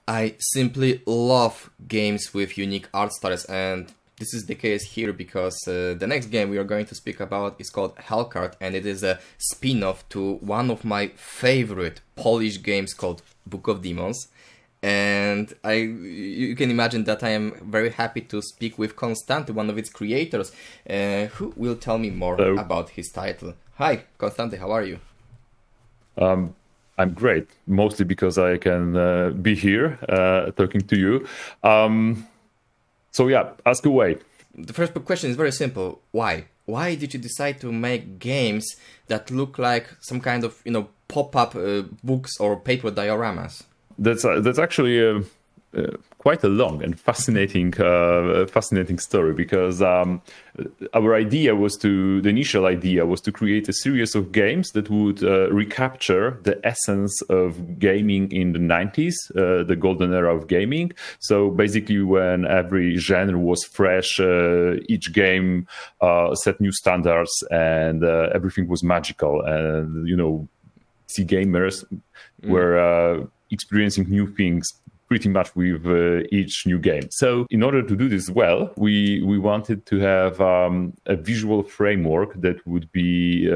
I simply love games with unique art styles, and this is the case here because the next game we are going to speak about is called Hellcard, and it is a spin-off to one of my favorite Polish games called Book of Demons. And you can imagine that I am very happy to speak with Konstanty, one of its creators, who will tell me more about his title. Hi, Konstanty, how are you? I'm great, mostly because I can be here talking to you. So yeah, ask away. The first question is very simple. Why? Why did you decide to make games that look like some kind of, pop-up books or paper dioramas? That's actually quite a long and fascinating story, because the initial idea was to create a series of games that would recapture the essence of gaming in the 90s, the golden era of gaming. So basically, when every genre was fresh, each game set new standards, and everything was magical, and see gamers were experiencing new things pretty much with each new game. So in order to do this well, we wanted to have a visual framework that would be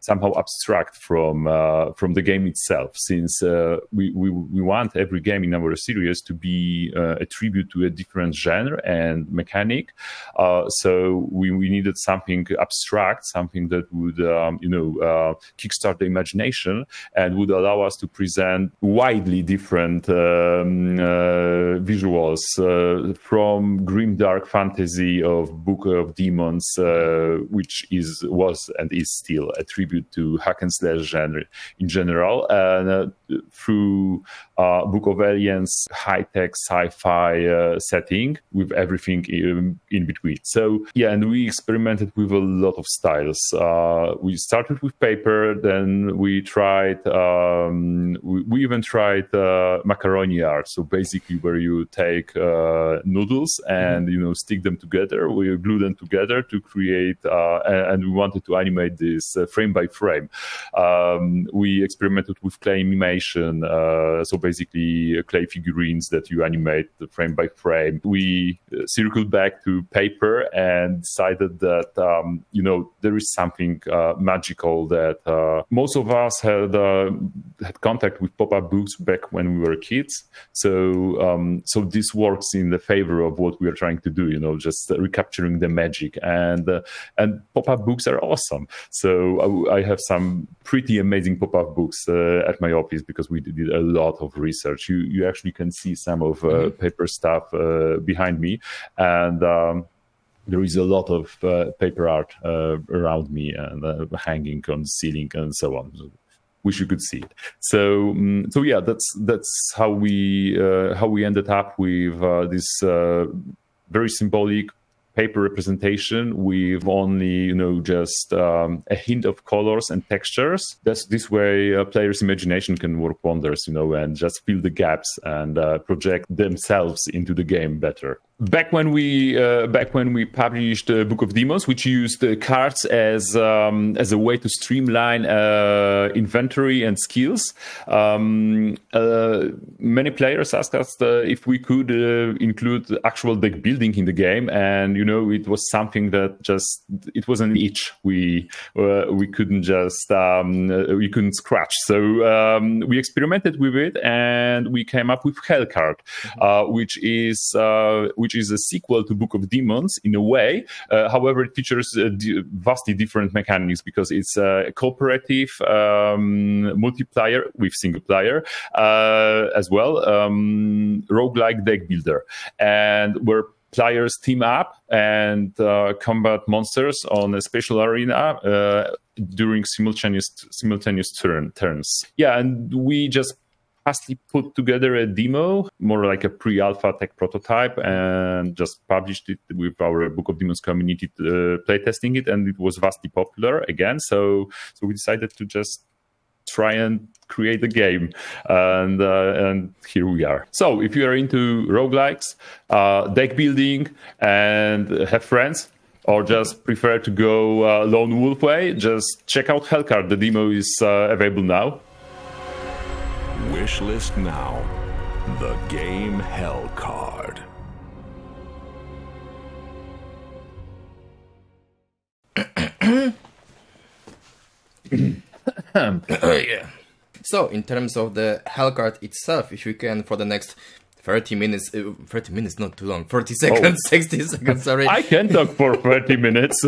somehow abstract from the game itself, since we want every game in our series to be a tribute to a different genre and mechanic. So we needed something abstract, something that would kickstart the imagination and would allow us to present widely different visuals, from grimdark fantasy of Book of Demons, which was and is still a tribute to hack and slash genre in general, and through Book of Aliens, high-tech sci-fi setting with everything in between. So yeah, and we experimented with a lot of styles. We started with paper, then we tried, we even tried macaroni art. So basically where you take noodles and stick them together, we glue them together to create, and we wanted to animate this frame by frame. We experimented with clay animation, so basically clay figurines that you animate frame by frame. We circled back to paper and decided that there is something magical that most of us had contact with pop-up books back when we were kids. So this works in the favor of what we are trying to do, just recapturing the magic, and pop-up books are awesome. So I have some pretty amazing pop-up books at my office because we did a lot of research. You actually can see some of paper stuff behind me, and there is a lot of paper art around me and hanging on the ceiling and so on. Wish you could see it. So yeah, that's how we ended up with this very symbolic paper representation with only just a hint of colors and textures. This way players' imagination can work wonders, and just fill the gaps and project themselves into the game better. Back when we published Book of Demons, which used cards as a way to streamline inventory and skills, many players asked us if we could include actual deck building in the game, and it was something that it was an itch we couldn't we couldn't scratch. So we experimented with it, and we came up with Hellcard, which is a sequel to Book of Demons in a way. However, it features vastly different mechanics because it's a cooperative multiplayer with single player as well, roguelike deck builder, and where players team up and combat monsters on a spatial arena during simultaneous turns. Yeah, and we just fastly put together a demo, more like a pre-alpha tech prototype, and just published it with our Book of Demons community playtesting it, and it was vastly popular again. So we decided to just try and create a game, and here we are. So if you are into roguelikes, deck building, and have friends, or just prefer to go lone wolf way, just check out Hellcard. The demo is available now. Wishlist now. The game Hellcard. Yeah. So, in terms of the Hellcard itself, if you can, for the next 30 minutes, 30 minutes, not too long, 40 seconds, 60 seconds, sorry. I can talk for 30 minutes.